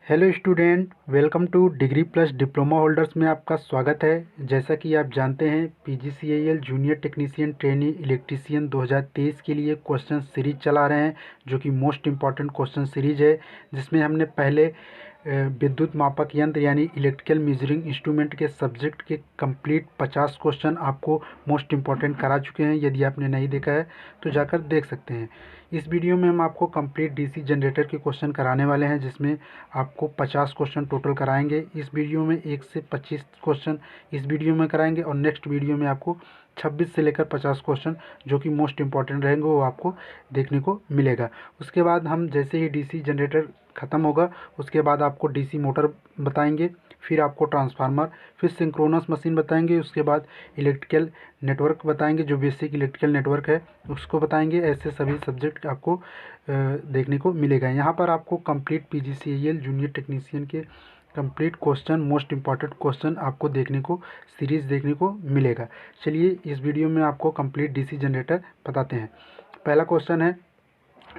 Hello student, welcome two degree plus diploma holders में आपका स्वागत है। जैसा कि आप जानते हैं, PGCL junior technician trainee electrician 2023 के लिए क्वेश्चन सीरीज चला रहे हैं, जो कि मोस्ट इम्पॉर्टेंट क्वेश्चन सीरीज है, जिसमें हमने पहले विद्युत मापक यंत्र यानी इलेक्ट्रिकल मेजरिंग इंस्ट्रूमेंट के सब्जेक्ट के कंप्लीट 50 क्वेश्चन आपको मोस्ट इम्पॉर्टेंट करा चुके हैं। यदि आपने नहीं देखा है तो जाकर देख सकते हैं। इस वीडियो में हम आपको कंप्लीट डीसी जनरेटर के क्वेश्चन कराने वाले हैं, जिसमें आपको 50 क्वेश्चन टोटल कराएंगे। इस वीडियो में 1 से 25 क्वेश्चन इस वीडियो में कराएंगे और नेक्स्ट वीडियो में आपको 26 से लेकर 50 क्वेश्चन जो कि मोस्ट इंपॉर्टेंट रहेंगे वो आपको देखने को मिलेगा। उसके बाद हम जैसे ही डीसी जनरेटर ख़त्म होगा उसके बाद आपको डीसी मोटर बताएंगे, फिर आपको ट्रांसफार्मर, फिर सिंक्रोनस मशीन बताएंगे, उसके बाद इलेक्ट्रिकल नेटवर्क बताएंगे, जो बेसिक इलेक्ट्रिकल नेटवर्क है उसको बताएंगे। ऐसे सभी सब्जेक्ट आपको देखने को मिलेगा। यहाँ पर आपको कंप्लीट पीजीसीएल जूनियर टेक्नीशियन के complete question, most important question आपको देखने को सीरीज़ देखने को मिलेगा। चलिए इस वीडियो में आपको कंप्लीट डीसी जनरेटर बताते हैं। पहला क्वेश्चन है,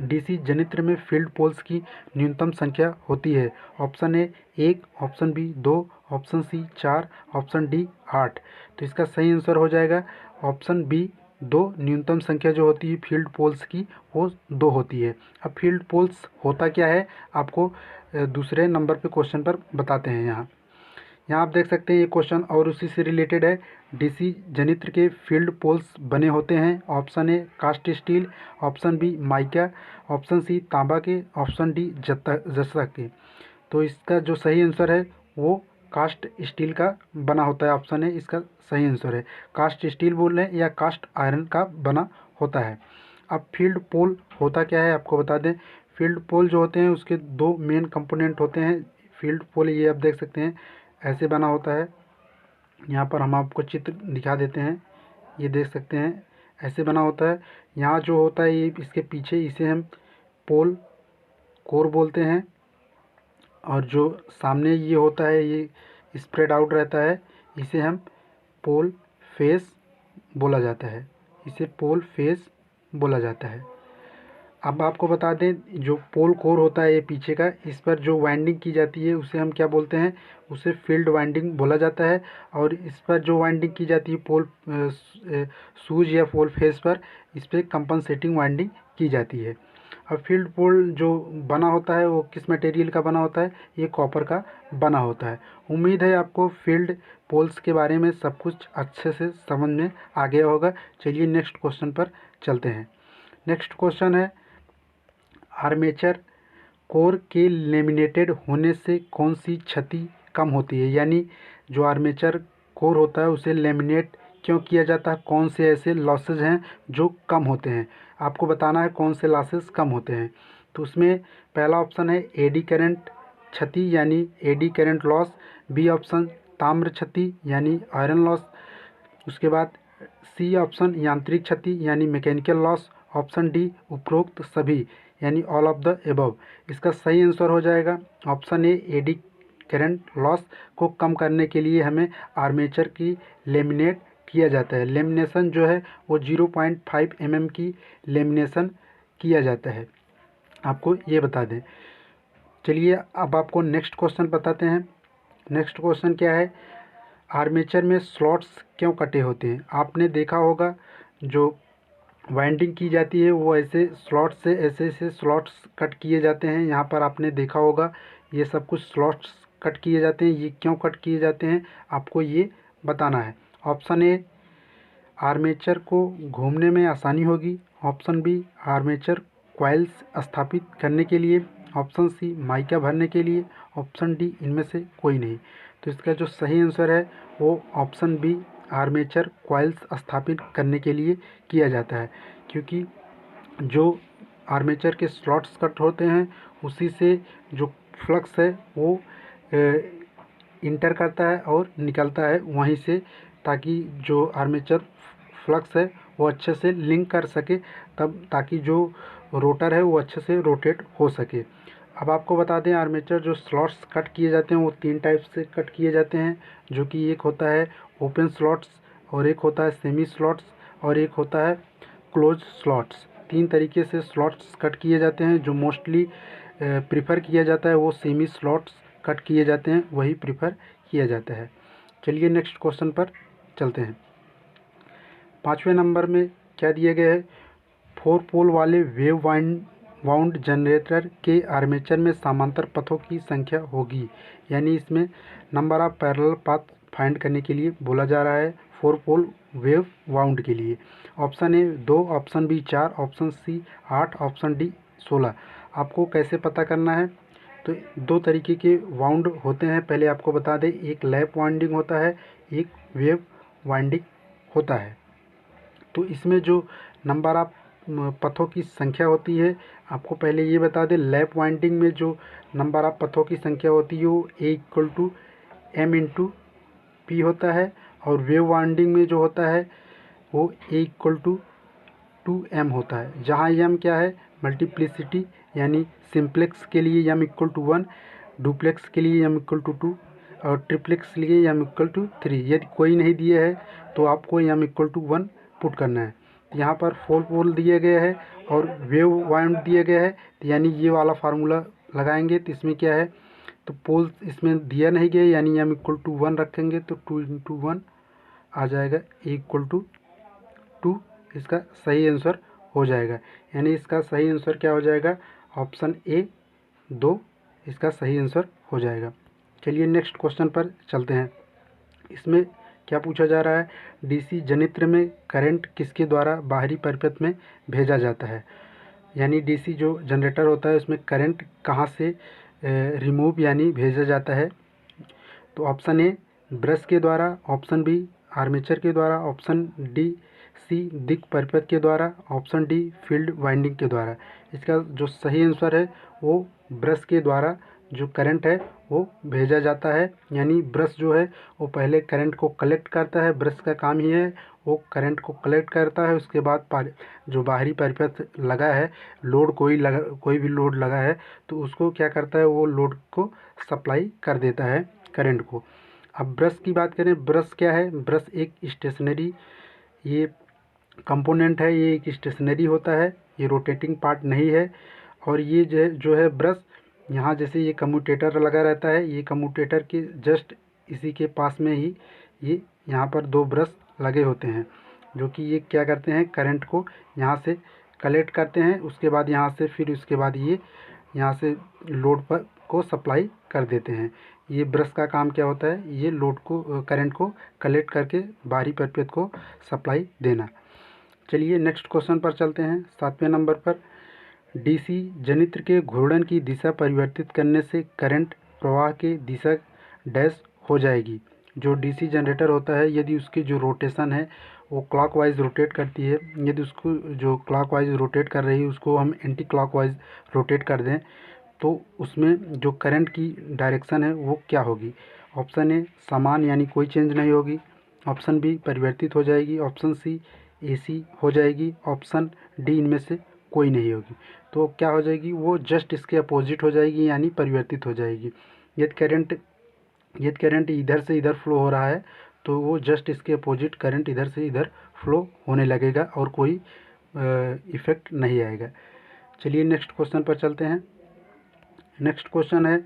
डीसी जनित्र में फील्ड पोल्स की न्यूनतम संख्या होती है। Option A 1, option B 2, option C 4, option D 8। तो इसका सही आंसर हो जाएगा ऑप्शन बी 2। न्यूनतम संख्या जो होती है फील्ड पोल्स की वो 2 होती है। अब फील्ड पोल्स होता क्या है आपको दूसरे नंबर पे क्वेश्चन पर बताते हैं। यहाँ आप देख सकते हैं ये क्वेश्चन और उसी से रिलेटेड है। डीसी जनित्र के फील्ड पोल्स बने होते हैं। Option A cast steel, option B mica, option C तांबा के, ऑप्शन डी जस्ता के। तो इसका जो सही आंसर है वो कास्ट स्टील का बना होता है। ऑप्शन ए इसका सही आंसर है। कास्ट स्टील बोल रहे हैं या कास्ट आयरन का बना होता है। अब फील्ड पोल होता क्या है आपको बता दें। फील्ड पोल जो होते हैं उसके 2 मेन कंपोनेंट होते हैं। फील्ड पोल ये आप देख सकते हैं ऐसे बना होता है। यहाँ पर हम आपको चित्र दिखा देते हैं, ये देख सकते हैं ऐसे बना होता है। यहाँ जो होता है ये इसके पीछे, इसे हम पोल कोर बोलते हैं, और जो सामने ये होता है ये स्प्रेड आउट रहता है, इसे हम पोल फेस बोला जाता है। इसे पोल फेस बोला जाता है। अब आपको बता दें, जो पोल कोर होता है ये पीछे का, इस पर जो वाइंडिंग की जाती है उसे हम क्या बोलते हैं, उसे फील्ड वाइंडिंग बोला जाता है। और इस पर जो वाइंडिंग की जाती है पोल सूज या पोल फेस पर, इस पर कंपनसेटिंग वाइंडिंग की जाती है। अब फील्ड पोल जो बना होता है वो किस मटेरियल का बना होता है, ये कॉपर का बना होता है। उम्मीद है आपको फील्ड पोल्स के बारे में सब कुछ अच्छे से समझ में आ गया होगा। चलिए नेक्स्ट क्वेश्चन पर चलते हैं। नेक्स्ट क्वेश्चन है, आर्मेचर कोर के लेमिनेटेड होने से कौन सी क्षति कम होती है। यानी जो आर्मेचर कोर होता है उसे लेमिनेट क्यों किया जाता है, कौन से ऐसे लॉसेज हैं जो कम होते हैं। आपको बताना है कौन से लॉसेज कम होते हैं। तो उसमें पहला ऑप्शन है एडी करंट क्षति यानी eddy current loss, B option ताम्र क्षति यानी आयरन लॉस, उसके बाद सी ऑप्शन यांत्रिक क्षति यानी मैकेनिकल लॉस, ऑप्शन डी उपरोक्त सभी यानी ऑल ऑफ द एबव। इसका सही आंसर हो जाएगा option A eddy current loss को कम करने के लिए हमें आर्मेचर की लेमिनेट किया जाता है। लेमिनेशन जो है वो 0.5 mm की लेमिनेशन किया जाता है, आपको ये बता दें। चलिए अब आपको नेक्स्ट क्वेश्चन बताते हैं। नेक्स्ट क्वेश्चन क्या है, आर्मेचर में स्लॉट्स क्यों कटे होते हैं। आपने देखा होगा जो वाइंडिंग की जाती है वो ऐसे स्लॉट से ऐसे ऐसे स्लॉट्स कट किए जाते हैं। यहाँ पर आपने देखा होगा ये सब कुछ स्लॉट्स कट किए जाते हैं। ये क्यों कट किए जाते हैं आपको ये बताना है। ऑप्शन ए आर्मेचर को घूमने में आसानी होगी, ऑप्शन बी आर्मेचर कॉइल्स स्थापित करने के लिए, ऑप्शन सी माइका भरने के लिए, ऑप्शन डी इनमें से कोई नहीं। तो इसका जो सही आंसर है वो ऑप्शन बी आर्मेचर कॉइल्स स्थापित करने के लिए किया जाता है, क्योंकि जो आर्मेचर के स्लॉट्स कट होते हैं उसी से जो फ्लक्स है वो इंटर करता है और निकलता है वहीं से, ताकि जो आर्मेचर फ्लक्स है वो अच्छे से लिंक कर सके, तब ताकि जो रोटर है वो अच्छे से रोटेट हो सके। अब आपको बता दें आर्मेचर जो स्लॉट्स कट किए जाते हैं वो 3 टाइप से कट किए जाते हैं, जो कि एक होता है ओपन स्लॉट्स, और एक होता है सेमी स्लॉट्स, और एक होता है क्लोज स्लॉट्स। 3 तरीके से स्लॉट्स कट किए जाते हैं जो मोस्टली प्रिफ़र किया जाता है वो सेमी स्लॉट्स कट किए जाते हैं, वही प्रिफ़र किया जाता है। चलिए नेक्स्ट क्वेश्चन पर चलते हैं। 5वें नंबर में क्या दिया गया है, 4 पोल वाले वेव वाउंड जनरेटर के आर्मेचर में समांतर पथों की संख्या होगी, यानी इसमें number of parallel path find करने के लिए बोला जा रहा है 4 पोल वेव वाउंड के लिए। Option A 2, option B 4, option C 8, option D 16। आपको कैसे पता करना है, तो 2 तरीके के वाउंड होते हैं। पहले आपको बता दें, एक लैप वाइंडिंग होता है, एक वेव वाइंडिंग होता है। तो इसमें जो नंबर ऑफ पथों की संख्या होती है, आपको पहले ये बता दें, लैप वाइंडिंग में जो नंबर ऑफ पथों की संख्या होती है वो A = m × p होता है, और वेव वाइंडिंग में जो होता है वो A = 2m होता है, जहाँ m क्या है, मल्टीप्लिसिटी, यानी सिंप्लेक्स के लिए m = 1, डुप्लेक्स के लिए m = 2 और ट्रिप्लेक्स के लिए m = 3। यदि कोई नहीं दिया है तो आपको m = 1 पुट करना है। यहाँ पर 4 पोल दिए गए हैं और वेव वाउंड दिए गए हैं, तो यानी ये वाला फार्मूला लगाएंगे तो इसमें क्या है, तो पोल इसमें दिया नहीं गया, यानी m = 1 रखेंगे तो 2 × 1 आ जाएगा, A = 2 इसका सही आंसर हो जाएगा। यानी इसका सही आंसर क्या हो जाएगा, ऑप्शन ए 2 इसका सही आंसर हो जाएगा। चलिए नेक्स्ट क्वेश्चन पर चलते हैं। इसमें क्या पूछा जा रहा है, डीसी जनित्र में करंट किसके द्वारा बाहरी परिपथ में भेजा जाता है, यानी डीसी जो जनरेटर होता है उसमें करंट कहाँ से रिमूव यानी भेजा जाता है। तो ऑप्शन ए ब्रश के द्वारा, ऑप्शन बी आर्मेचर के द्वारा, ऑप्शन डी सी दिक् परिपथ के द्वारा, ऑप्शन डी फील्ड वाइंडिंग के द्वारा। इसका जो सही आंसर है वो ब्रश के द्वारा जो करंट है वो भेजा जाता है। यानी ब्रश जो है वो पहले करंट को कलेक्ट करता है, ब्रश का काम ही है वो करंट को कलेक्ट करता है। उसके बाद जो बाहरी परिपथ लगा है, लोड कोई भी लोड लगा है तो उसको क्या करता है, वो लोड को सप्लाई कर देता है करंट को। अब ब्रश की बात करें, ब्रश क्या है, ब्रश एक स्टेशनरी ये कंपोनेंट है, ये एक स्टेशनरी होता है, ये रोटेटिंग पार्ट नहीं है। और ये जो है ब्रश, यहाँ जैसे ये कम्यूटेटर लगा रहता है, ये कम्यूटेटर के जस्ट इसी के पास में ही ये यहाँ पर 2 ब्रश लगे होते हैं, जो कि ये क्या करते हैं, करंट को यहाँ से कलेक्ट करते हैं, उसके बाद यहाँ से फिर उसके बाद ये यहाँ से लोड पर को सप्लाई कर देते हैं। ये ब्रश का काम क्या होता है, ये लोड को करंट को कलेक्ट करके बाहरी परिपथ को सप्लाई देना। चलिए नेक्स्ट क्वेश्चन पर चलते हैं। 7वें नंबर पर, डीसी जनित्र के घूर्णन की दिशा परिवर्तित करने से करंट प्रवाह की दिशा डैश हो जाएगी। जो डीसी जनरेटर होता है, यदि उसकी जो रोटेशन है वो क्लॉकवाइज रोटेट करती है, यदि उसको जो क्लॉकवाइज रोटेट कर रही है उसको हम एंटी क्लॉकवाइज रोटेट कर दें तो उसमें जो करंट की डायरेक्शन है वो क्या होगी। ऑप्शन ए समान, यानी कोई चेंज नहीं होगी, ऑप्शन बी परिवर्तित हो जाएगी, ऑप्शन सी एसी हो जाएगी, ऑप्शन डी इनमें से कोई नहीं होगी। तो क्या हो जाएगी, वो जस्ट इसके अपोजिट हो जाएगी, यानी परिवर्तित हो जाएगी। यदि करंट इधर से इधर फ्लो हो रहा है तो वो जस्ट इसके अपोजिट करंट इधर से इधर फ्लो होने लगेगा और कोई इफ़ेक्ट नहीं आएगा। चलिए नेक्स्ट क्वेश्चन पर चलते हैं। नेक्स्ट क्वेश्चन है,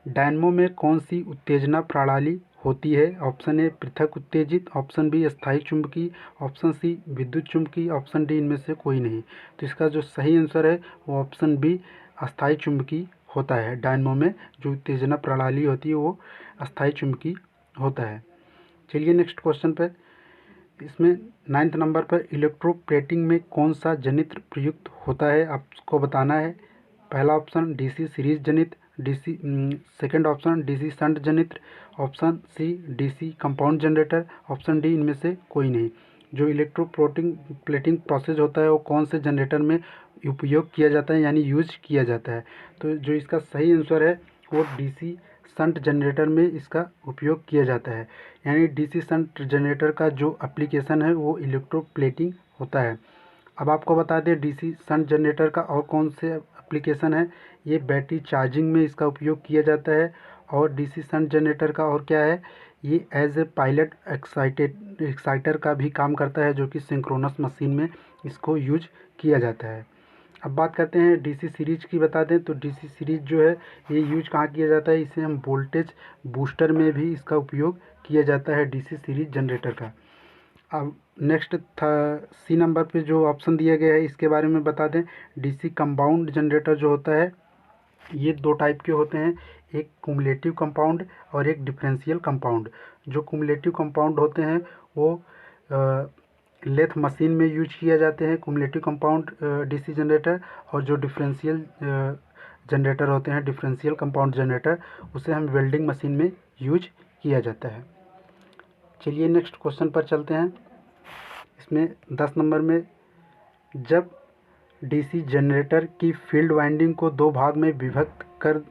डायनमो में कौन सी उत्तेजना प्रणाली होती है। ऑप्शन ए पृथक उत्तेजित, ऑप्शन बी स्थायी चुंबकीय, ऑप्शन सी विद्युत चुंबकीय, ऑप्शन डी इनमें से कोई नहीं। तो इसका जो सही आंसर है वो ऑप्शन बी अस्थायी चुंबकीय होता है। डायनमो में जो उत्तेजना प्रणाली होती है वो अस्थायी चुंबकीय होता है। चलिए नेक्स्ट क्वेश्चन पर, इसमें 9th नंबर पर इलेक्ट्रोप्लेटिंग में कौन सा जनित्र प्रयुक्त होता है, आपको बताना है। पहला ऑप्शन डीसी सीरीज जनित्र, सेकंड ऑप्शन डीसी शंट जनित्र, option C DC compound generator, option D इनमें से कोई नहीं। जो प्लेटिंग प्रोसेस होता है वो कौन से जनरेटर में उपयोग किया जाता है, यानी यूज किया जाता है। तो जो इसका सही आंसर है वो डीसी शंट जनरेटर में इसका उपयोग किया जाता है। यानी डीसी शंट जनरेटर का जो एप्लीकेशन है वो इलेक्ट्रोप्लेटिंग होता है। अब आपको बता दें डीसी शंट जनरेटर का और कौन से एप्लीकेशन है। ये बैटरी चार्जिंग में इसका उपयोग किया जाता है। और डीसी शंट जनरेटर का और क्या है, ये एज ए पायलट एक्साइटर का भी काम करता है, जो कि सिंक्रोनस मशीन में इसको यूज किया जाता है। अब बात करते हैं डीसी सीरीज की। बता दें तो डीसी सीरीज जो है ये यूज कहाँ किया जाता है, इसे हम वोल्टेज बूस्टर में भी इसका उपयोग किया जाता है डीसी सीरीज जनरेटर का। अब नेक्स्ट था सी नंबर पे जो ऑप्शन दिया गया है इसके बारे में बता दें। डीसी कंपाउंड जनरेटर जो होता है ये दो टाइप के होते हैं, एक कुमुलेटिव कंपाउंड और एक डिफरेंशियल कंपाउंड। जो कुमुलेटिव कंपाउंड होते हैं वो लेथ मशीन में यूज किया जाते हैं कुमुलेटिव कंपाउंड डीसी जनरेटर, और जो डिफरेंशियल जनरेटर होते हैं डिफरेंशियल कंपाउंड जनरेटर उसे हम वेल्डिंग मशीन में यूज किया जाता है। चलिए नेक्स्ट क्वेश्चन पर चलते हैं। इसमें 10 नंबर में, जब डीसी जनरेटर की फील्ड वाइंडिंग को दो भाग में विभक्त कर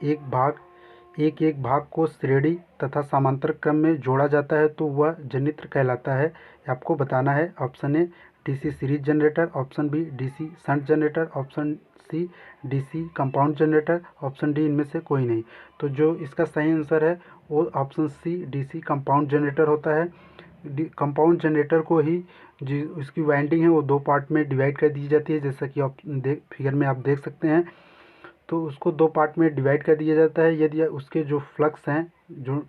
एक भाग को श्रेणी तथा समांतर क्रम में जोड़ा जाता है तो वह जनित्र कहलाता है। आपको बताना है। Option A DC series generator, option B DC shunt generator, option C DC compound generator, option D इनमें से कोई नहीं। तो जो इसका सही आंसर है वो option C DC compound generator होता है। कंपाउंड जनरेटर को ही जी उसकी वाइंडिंग है वो दो पार्ट में डिवाइड कर दी जाती है, जैसा कि आप फिगर में आप देख सकते हैं। तो उसको दो पार्ट में डिवाइड कर दिया जाता है। यदि उसके जो फ्लक्स हैं, जो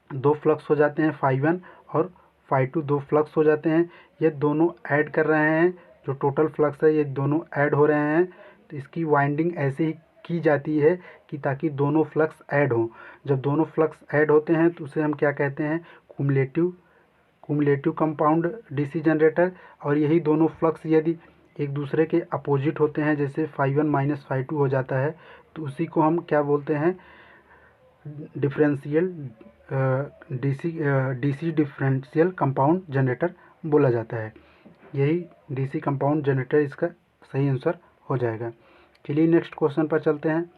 दो फ्लक्स हो जाते हैं φ1 और φ2, दो फ्लक्स हो जाते हैं, ये दोनों ऐड कर रहे हैं, जो टोटल फ्लक्स है ये दोनों ऐड हो रहे हैं। तो इसकी वाइंडिंग ऐसे ही की जाती है कि ताकि दोनों फ्लक्स ऐड हों। जब दोनों फ्लक्स ऐड होते हैं तो उसे हम क्या कहते हैं, कुमुलेटिव कंपाउंड डीसी जनरेटर। और यही दोनों फ्लक्स यदि एक दूसरे के अपोजिट होते हैं, जैसे φ1 माइनस φ2 हो जाता है, तो उसी को हम क्या बोलते हैं, differential DC differential compound generator बोला जाता है। यही डीसी कंपाउंड जनरेटर इसका सही आंसर हो जाएगा। चलिए नेक्स्ट क्वेश्चन पर चलते हैं।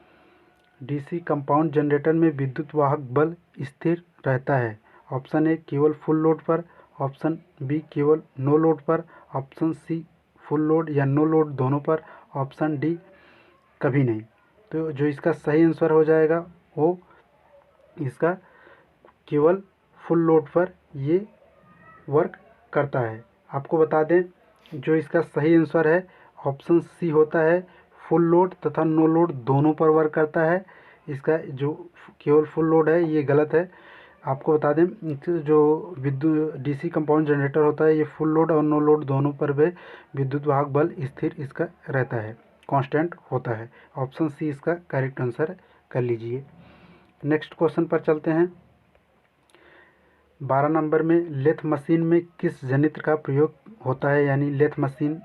डीसी कंपाउंड जनरेटर में विद्युत वाहक बल स्थिर रहता है। ऑप्शन ए केवल फुल लोड पर, ऑप्शन बी केवल नो लोड पर, ऑप्शन सी फुल लोड या नो लोड दोनों पर, ऑप्शन डी कभी नहीं। तो जो इसका सही आंसर हो जाएगा वो इसका केवल फुल लोड पर ये वर्क करता है। आपको बता दें जो इसका सही आंसर है ऑप्शन सी होता है, फुल लोड तथा नो लोड दोनों पर वर्क करता है। इसका जो केवल फुल लोड है ये गलत है। आपको बता दें जो विद्युत डीसी कंपाउंड जनरेटर होता है ये फुल लोड और नो लोड दोनों पर भी विद्युत वाहक बल स्थिर इसका रहता है, कांस्टेंट होता है। ऑप्शन सी इसका करेक्ट आंसर कर लीजिए। नेक्स्ट क्वेश्चन पर चलते हैं। 12 नंबर में, लेथ मशीन में किस जनित्र का प्रयोग होता है, यानी लेथ मशीन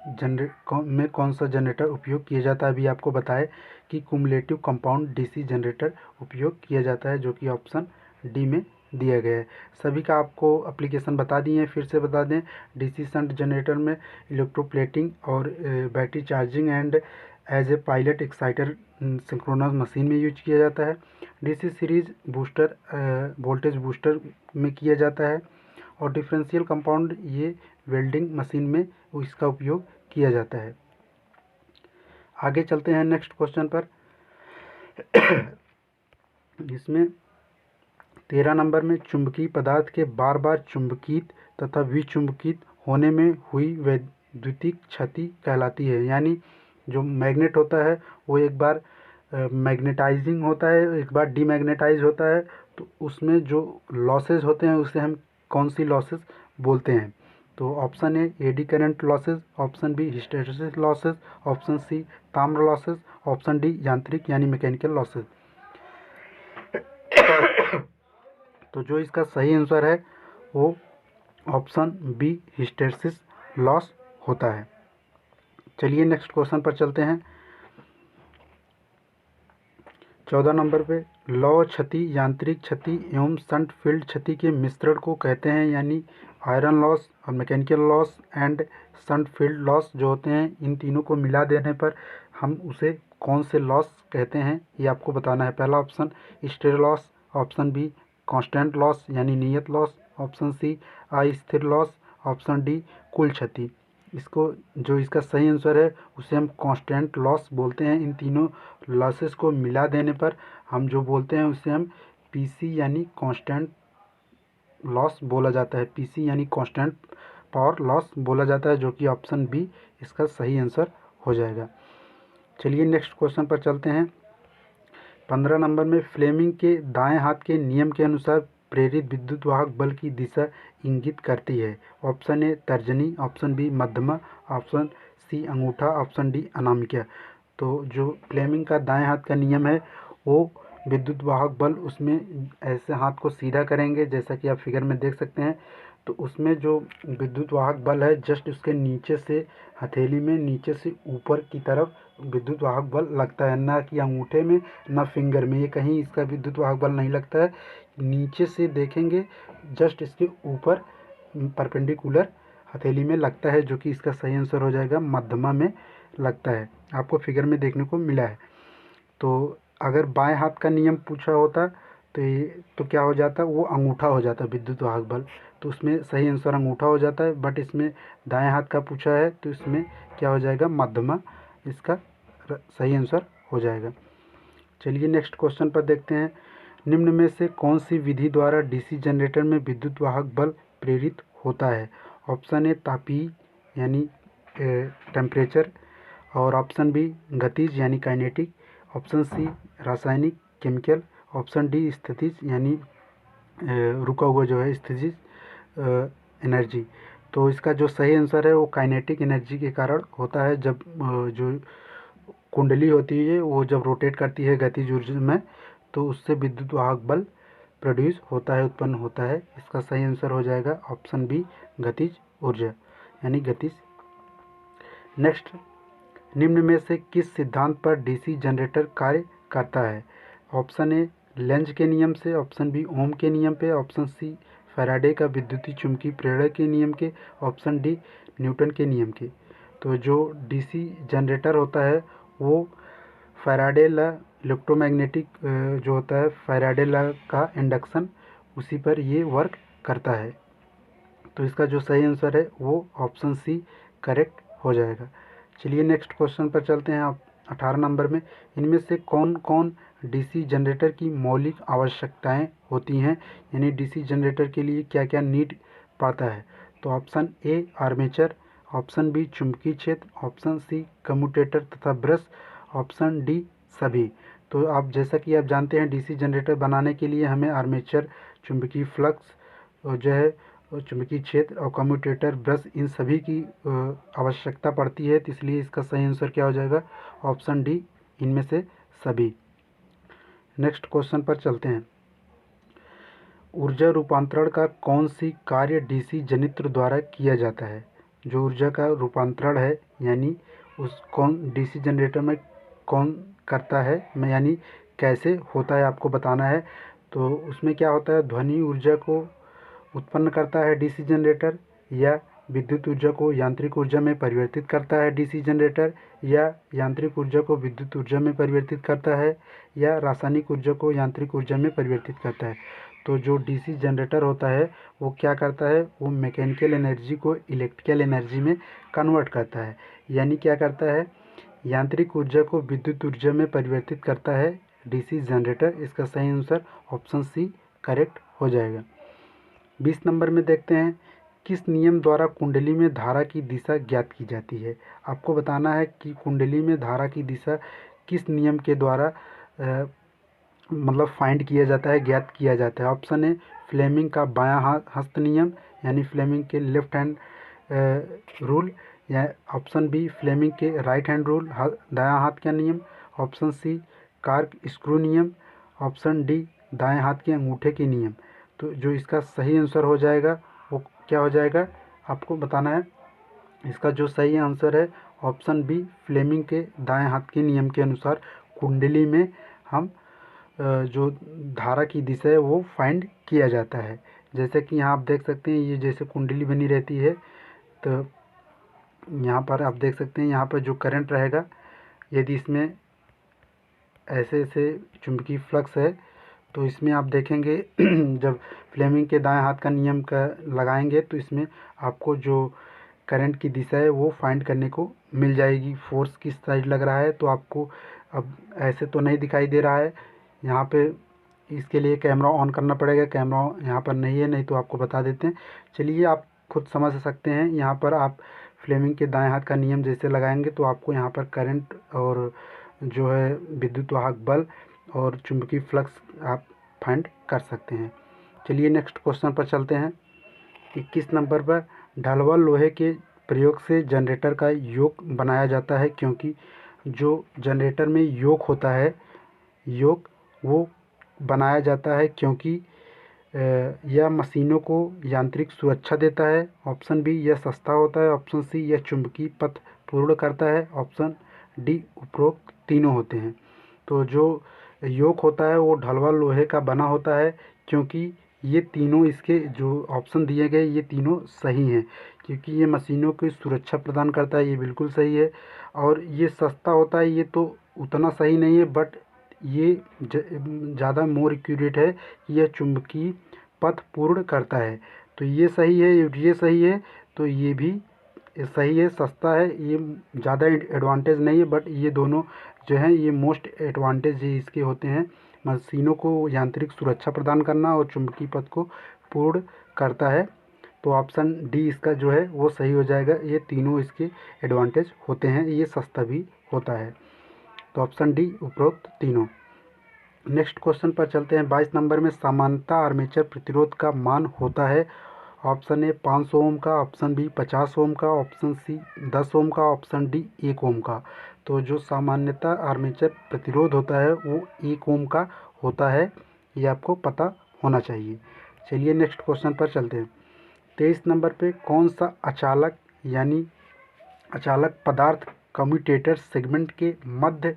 में कौन सा जनरेटर उपयोग किया जाता है। अभी आपको बताएं कि कुमुलेटिव कंपाउंड डीसी जनरेटर उपयोग किया जाता है, जो कि ऑप्शन डी में दिया गया है। सभी का आपको एप्लीकेशन बता दिए हैं, फिर से बता दें। डीसी शंट जनरेटर में इलेक्ट्रोप्लेटिंग और battery charging and as a pilot exciter synchronous machine में यूज किया जाता है। DC series booster voltage booster में किया जाता है। और डिफरेंशियल कंपाउंड ये वेल्डिंग मशीन में इसका उपयोग किया जाता है। आगे चलते हैं नेक्स्ट क्वेश्चन पर। इसमें 13 नंबर में, चुंबकीय पदार्थ के बार बार चुंबकित तथा विचुंबकित होने में हुई वैद्युतिक क्षति कहलाती है। यानी जो मैग्नेट होता है वो एक बार मैग्नेटाइजिंग होता है, एक बार डीमैग्नेटाइज होता है, तो उसमें जो लॉसेस होते हैं उसे हम कौन सी लॉसेस बोलते हैं। तो option A eddy current losses, option B hysteresis losses, option C ताम्र लॉसेस, ऑप्शन डी यांत्रिक यानी मैकेनिकल लॉसेस। तो जो इसका सही आंसर है वो ऑप्शन बी हिस्टैरिसीस लॉस होता है। चलिए नेक्स्ट क्वेश्चन पर चलते हैं। 14 नंबर पे, लौह क्षति, यांत्रिक क्षति एवं शंट फील्ड क्षति के मिश्रण को कहते हैं, यानी आयरन लॉस और mechanical loss and shunt field loss जो होते हैं, इन तीनों को मिला देने पर हम उसे कौन से लॉस कहते हैं ये आपको बताना है। पहला ऑप्शन स्थिर loss, option be constant loss यानी नियत लॉस, ऑप्शन सी अस्थिर लॉस, ऑप्शन डी कुल क्षति। इसको जो इसका सही आंसर है उसे हम कांस्टेंट लॉस बोलते हैं। इन तीनों लॉसेस को मिला देने पर हम जो बोलते हैं उसे हम पीसी यानी कांस्टेंट लॉस बोला जाता है। पीसी यानी कांस्टेंट पावर लॉस बोला जाता है, जो कि ऑप्शन बी इसका सही आंसर हो जाएगा। चलिए नेक्स्ट क्वेश्चन पर चलते हैं। 15 नंबर में फ्लेमिंग के दाएं हाथ के नियम के अनुसार प्रेरित विद्युत वाहक बल की दिशा इंगित करती है। ऑप्शन ए तर्जनी, ऑप्शन बी मध्यमा, ऑप्शन सी अंगूठा, ऑप्शन डी अनामिका। तो जो फ्लेमिंग का दाएं हाथ का नियम है वो विद्युत वाहक बल, उसमें ऐसे हाथ को सीधा करेंगे जैसा कि आप फिगर में देख सकते हैं, तो उसमें जो विद्युत वाहक बल है जस्ट उसके नीचे से हथेली में नीचे से ऊपर की तरफ विद्युत वाहक बल लगता है, ना कि अंगूठे में ना फिंगर में, ये कहीं इसका विद्युत वाहक बल नहीं लगता है। नीचे से देखेंगे जस्ट इसके ऊपर परपेंडिकुलर हथेली में लगता है, जो कि इसका सही आंसर हो जाएगा मध्यमा में लगता है, आपको फिगर में देखने को मिला है। तो अगर बाएं हाथ का नियम पूछा होता तो क्या हो जाता, वो अंगूठा हो जाता विद्युत वाहक बल, तो उसमें सही आंसर अंगूठा हो जाता है। बट इसमें दाएं हाथ का पूछा है तो इसमें क्या हो जाएगा, मध्यमा इसका सही आंसर हो जाएगा। चलिए नेक्स्ट क्वेश्चन पर देखते हैं। निम्न में से कौन सी विधि द्वारा डीसी जनरेटर में विद्युत वाहक बल प्रेरित होता है। ऑप्शन ए तापीय यानी टेम्परेचर, और ऑप्शन बी गतिज यानी काइनेटिक, ऑप्शन सी रासायनिक केमिकल, ऑप्शन डी स्थितिज यानी रुका हुआ जो है स्थितिज एनर्जी। तो इसका जो सही आंसर है वो काइनेटिक एनर्जी के कारण होता है। जब जो कुंडली होती है वो जब रोटेट करती है गतिज ऊर्जा में, तो उससे विद्युत वाहक बल प्रोड्यूस होता है, उत्पन्न होता है। इसका सही आंसर हो जाएगा ऑप्शन बी गतिज ऊर्जा यानी गतिज। नेक्स्ट, निम्न में से किस सिद्धांत पर डीसी जनरेटर कार्य करता है। ऑप्शन ए लेंज के नियम से, ऑप्शन बी ओम के नियम पे, ऑप्शन सी फैराडे का विद्युतीय चुंबकीय प्रेरण के नियम के, ऑप्शन डी न्यूटन के नियम के। तो जो डीसी जनरेटर होता है वो फैराडे लॉ, इलेक्ट्रोमैग्नेटिक जो होता है फैराडे लॉ का इंडक्शन, उसी पर ये वर्क करता है। तो इसका जो सही आंसर है वो ऑप्शन सी करेक्ट हो जाएगा। चलिए नेक्स्ट क्वेश्चन पर चलते हैं। आप 18 नंबर में इनमें से कौन कौन डीसी जनरेटर की मौलिक आवश्यकताएं होती हैं, यानी डीसी जनरेटर के लिए क्या क्या नीड पड़ता है। तो option A armature, option B चुंबकीय क्षेत्र, ऑप्शन सी कम्यूटेटर तथा ब्रश, ऑप्शन डी सभी। तो आप जैसा कि आप जानते हैं डीसी जनरेटर बनाने के लिए हमें आर्मेचर, चुंबकीय फ्लक्स जो है चुंबकीय क्षेत्र और कम्यूटेटर ब्रश, इन सभी की आवश्यकता पड़ती है। तो इसलिए इसका सही आंसर क्या हो जाएगा, ऑप्शन डी इनमें से सभी। नेक्स्ट क्वेश्चन पर चलते हैं। ऊर्जा रूपांतरण का कौन सी कार्य डीसी जनित्र द्वारा किया जाता है। जो ऊर्जा का रूपांतरण है यानी उस कौन डीसी जनरेटर में कौन करता है, मैं यानी कैसे होता है आपको बताना है। तो उसमें क्या होता है, ध्वनि ऊर्जा को उत्पन्न करता है डीसी जनरेटर, या विद्युत ऊर्जा को यांत्रिक ऊर्जा में परिवर्तित करता है डीसी जनरेटर, या यांत्रिक ऊर्जा को विद्युत ऊर्जा में परिवर्तित करता है, या रासायनिक ऊर्जा को यांत्रिक ऊर्जा में परिवर्तित करता है। तो जो डीसी जनरेटर होता है वो क्या करता है, वो मैकेनिकल एनर्जी को इलेक्ट्रिकल एनर्जी में कन्वर्ट करता है, यानी क्या करता है, यांत्रिक ऊर्जा को विद्युत ऊर्जा में परिवर्तित करता है डीसी जनरेटर। इसका सही आंसर ऑप्शन सी करेक्ट हो जाएगा। 20 नंबर में देखते हैं, किस नियम द्वारा कुंडली में धारा की दिशा ज्ञात की जाती है। आपको बताना है कि कुंडली में धारा की दिशा किस नियम के द्वारा मतलब फाइंड किया जाता है, ज्ञात किया जाता है। ऑप्शन ए फ्लेमिंग का बायां हस्त नियम यानी फ्लेमिंग के लेफ्ट हैंड रूल, या ऑप्शन बी फ्लेमिंग के राइट हैंड रूल दायां हाथ का नियम, ऑप्शन सी कार्क स्क्रू नियम, ऑप्शन डी दाएं हाथ के अंगूठे के नियम। तो जो इसका सही आंसर हो जाएगा वो क्या हो जाएगा, आपको बताना है। इसका जो सही आंसर है ऑप्शन बी फ्लेमिंग के दाएं हाथ के नियम के अनुसार कुंडली में हम जो धारा की दिशा है वो फाइंड किया जाता है। जैसे कि यहाँ आप देख सकते हैं, ये जैसे कुंडली बनी रहती है, तो यहाँ पर आप देख सकते हैं यहाँ पर जो करंट रहेगा, यदि इसमें ऐसे ऐसे चुंबकीय फ्लक्स है तो इसमें आप देखेंगे जब फ्लेमिंग के दाएं हाथ का नियम का लगाएंगे तो इसमें आपको जो करंट की दिशा है वो फाइंड करने को मिल जाएगी। फोर्स किस साइड लग रहा है तो आपको अब ऐसे तो नहीं दिखाई दे रहा है यहाँ पे, इसके लिए कैमरा ऑन करना पड़ेगा। कैमरा यहाँ पर नहीं है, नहीं तो आपको बता देते हैं। चलिए आप खुद समझ सकते हैं। यहाँ पर आप फ्लेमिंग के दाएं हाथ का नियम जैसे लगाएंगे तो आपको यहाँ पर करंट और जो है विद्युत वाहक बल और चुंबकीय फ्लक्स आप फाइंड कर सकते हैं। चलिए नेक्स्ट क्वेश्चन पर चलते हैं। 21 नंबर पर ढलवा लोहे के प्रयोग से जनरेटर का योक बनाया जाता है, क्योंकि जो जनरेटर में योक होता है, योक वो बनाया जाता है क्योंकि यह मशीनों को यांत्रिक सुरक्षा देता है। ऑप्शन बी, यह सस्ता होता है। ऑप्शन सी, यह चुंबकीय पथ पूर्ण करता है। ऑप्शन डी, उपरोक्त तीनों होते हैं। तो जो योक होता है वो ढलवा लोहे का बना होता है, क्योंकि ये तीनों, इसके जो ऑप्शन दिए गए ये तीनों सही हैं, क्योंकि ये मशीनों की सुरक्षा प्रदान करता है, ये बिल्कुल सही है। और ये सस्ता होता है, ये तो उतना सही नहीं है, बट ये ज़्यादा मोर एक्यूरेट है कि यह चुंबकीय पथ पूर्ण करता है। तो ये सही है, ये सही है, तो ये भी सही है, सस्ता है, ये ज़्यादा एडवांटेज नहीं है, बट ये दोनों जो हैं ये मोस्ट एडवांटेज इसके होते हैं। मशीनों को यांत्रिक सुरक्षा प्रदान करना और चुंबकीय पथ को पूर्ण करता है। तो ऑप्शन डी इसका जो है वो सही हो जाएगा। ये तीनों इसके एडवांटेज होते हैं, ये सस्ता भी होता है। तो ऑप्शन डी, उपरोक्त तीनों। नेक्स्ट क्वेश्चन पर चलते हैं। 22 नंबर में सामान्यतः आर्मेचर प्रतिरोध का मान होता है। ऑप्शन ए 500 ओम का, ऑप्शन बी 50 ओम का, ऑप्शन सी 10 ओम का, ऑप्शन डी 1 ओम का। तो जो सामान्यतः आर्मेचर प्रतिरोध होता है वो 1 ओम का होता है, ये आपको पता होना चाहिए। चलिए नेक्स्ट क्वेश्चन पर चलते हैं। 23 नंबर पे कौन सा अचालक यानी अचालक पदार्थ कम्यूटेटर सेगमेंट के मध्य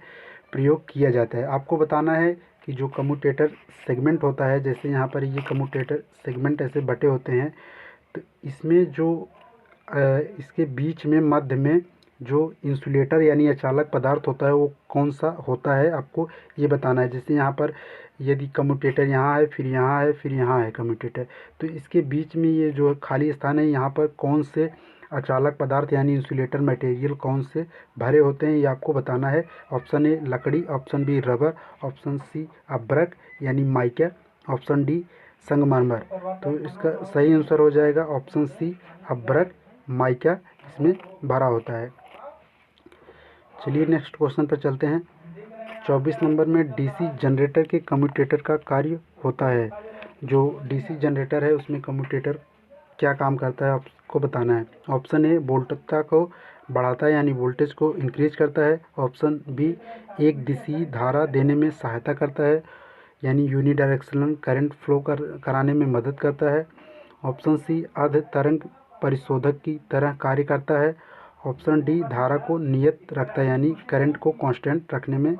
प्रयोग किया जाता है। आपको बताना है कि जो कम्यूटेटर सेगमेंट होता है, जैसे यहाँ पर ये कम्यूटेटर सेगमेंट ऐसे बटे होते हैं, तो इसमें जो इसके बीच में मध्य में जो इंसुलेटर यानी अचालक पदार्थ होता है वो कौन सा होता है, आपको ये बताना है। जैसे यहाँ पर यदि कम्यूटेटर यहाँ है, फिर यहाँ है, फिर यहाँ है कम्यूटेटर, तो इसके बीच में ये जो खाली स्थान है, यहाँ पर कौन से अचालक पदार्थ यानी इंसुलेटर मटेरियल कौन से भरे होते हैं, ये आपको बताना है। ऑप्शन ए लकड़ी, option B rubber, option C अब्रक यानी माइका, ऑप्शन डी संगमरमर। तो इसका सही आंसर हो जाएगा ऑप्शन सी अब्रक माइका, इसमें भरा होता है। चलिए नेक्स्ट क्वेश्चन पर चलते हैं। 24 नंबर में डीसी जनरेटर के कम्यूटेटर का कार्य होता है। जो डीसी जनरेटर है उसमें कम्यूटेटर क्या काम करता है, आपको बताना है। ऑप्शन ए वोल्टता को बढ़ाता है यानी वोल्टेज को इंक्रीज करता है। ऑप्शन बी एक दिशा धारा देने में सहायता करता है यानी यूनिडायरेक्शनल करंट फ्लो कराने में मदद करता है। ऑप्शन सी अर्ध तरंग परिशोधक की तरह कार्य करता है। ऑप्शन डी धारा को नियत रखता है यानी करंट को कांस्टेंट रखने में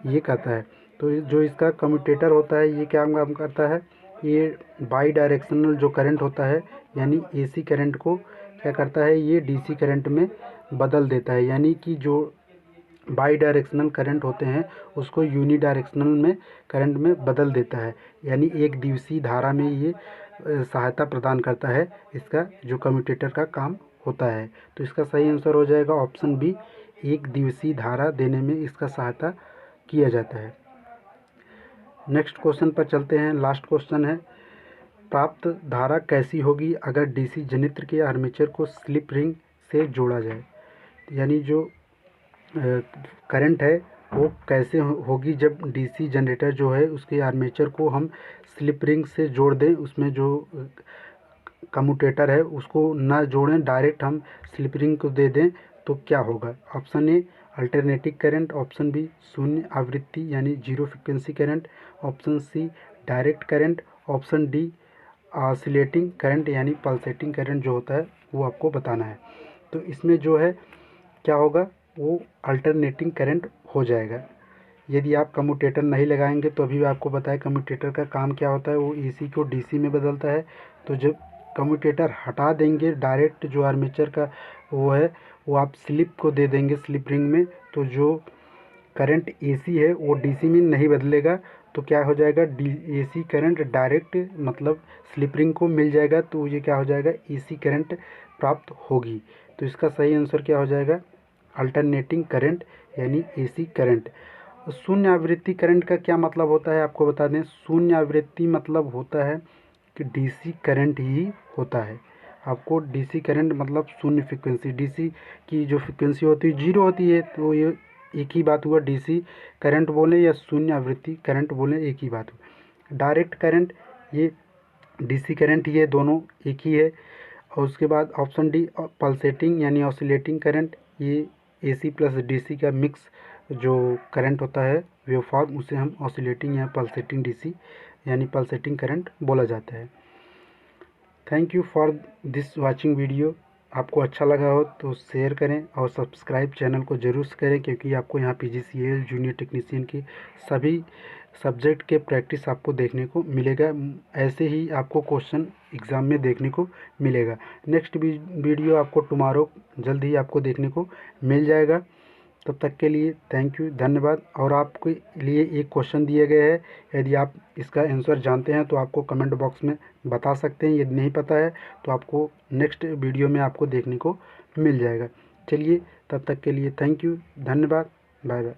ये करता है। तो जो इसका कम्यूटेटर होता है ये क्या काम करता है, ये बाई डायरेक्शनल जो करंट होता है यानी एसी करंट को क्या करता है, ये डीसी करंट में बदल देता है, यानी कि जो बाई डायरेक्शनल करंट होते हैं उसको यूनी डायरेक्शनल में करंट में बदल देता है, यानी एक दिवसीय धारा में ये सहायता प्रदान करता है। इसका जो कम्यूटेटर का काम होता है, तो इसका सही आंसर हो जाएगा ऑप्शन बी, एक दिवसीय धारा देने में इसका सहायता किया जाता है। नेक्स्ट क्वेश्चन पर चलते हैं। लास्ट क्वेश्चन है, प्राप्त धारा कैसी होगी अगर डीसी जनित्र के आर्मेचर को स्लिप रिंग से जोड़ा जाए, यानी जो करंट है वो कैसे होगी जब डीसी जनरेटर जो है उसके आर्मेचर को हम स्लिप रिंग से जोड़ दें, उसमें जो कम्यूटेटर है उसको ना जोड़ें, डायरेक्ट हम स्लिप रिंग को दे दें, तो क्या होगा। Option A alternating current, option B शून्य आवृत्ति यानी zero frequency current, option C direct current, option D oscillating current यानी पल्सेटिंग करंट जो होता है वो आपको बताना है। तो इसमें जो है क्या होगा, वो अल्टरनेटिंग करंट हो जाएगा। यदि आप कम्यूटेटर नहीं लगाएंगे तो अभी आपको बताया कम्यूटेटर का काम क्या होता है, वो एसी को डीसी में बदलता है। तो जब कम्यूटेटर हटा देंगे, डायरेक्ट जो आर्मेचर का वो है वो आप स्लिप को दे देंगे स्लिप रिंग में, तो जो करंट एसी है वो डीसी में नहीं बदलेगा, तो क्या हो जाएगा, एसी करंट डायरेक्ट मतलब स्लिप रिंग को मिल जाएगा, तो ये क्या हो जाएगा, एसी करंट प्राप्त होगी। तो इसका सही आंसर क्या हो जाएगा, अल्टरनेटिंग करंट यानी एसी करंट। शून्य आवृत्ति करंट का क्या मतलब होता है, आपको बता दें। शून्य आवृत्ति मतलब होता है कि डीसी करंट ही होता है। आपको डीसी करंट मतलब शून्य फ्रिक्वेंसी, डीसी की जो फ्रिक्वेंसी होती है 0 होती है, तो ये एक ही बात हुआ, डीसी करंट बोलें या शून्य आवृत्ति करंट बोलें एक ही बात हुआ। डायरेक्ट करंट, ये डीसी करंट, ये दोनों एक ही है। और उसके बाद ऑप्शन डी पल्सेटिंग यानी ऑसिलेटिंग करंट, ये एसी प्लस डीसी का मिक्स जो करंट होता है वेव फॉर्म, उसे हम ऑसिलेटिंग या पल्सेटिंग डीसी यानी पल्सेटिंग करंट बोला जाता है। Thank you for this watching video. आपको अच्छा लगा हो तो शेयर करें और सब्सक्राइब चैनल को ज़रूर से करें, क्योंकि आपको यहाँ पीजीसीएल जूनियर टेक्नीशियन के सभी सब्जेक्ट के प्रैक्टिस आपको देखने को मिलेगा। ऐसे ही आपको क्वेश्चन एग्ज़ाम में देखने को मिलेगा। नेक्स्ट वीडियो आपको टुमारो जल्द ही आपको देखने को मिल जाएगा। तब तक के लिए थैंक यू, धन्यवाद। और आपके लिए एक क्वेश्चन दिए गए हैं, यदि आप इसका आंसर जानते हैं तो आपको कमेंट बॉक्स में बता सकते हैं। यदि नहीं पता है तो आपको नेक्स्ट वीडियो में आपको देखने को मिल जाएगा। चलिए, तब तक के लिए थैंक यू, धन्यवाद, बाय बाय।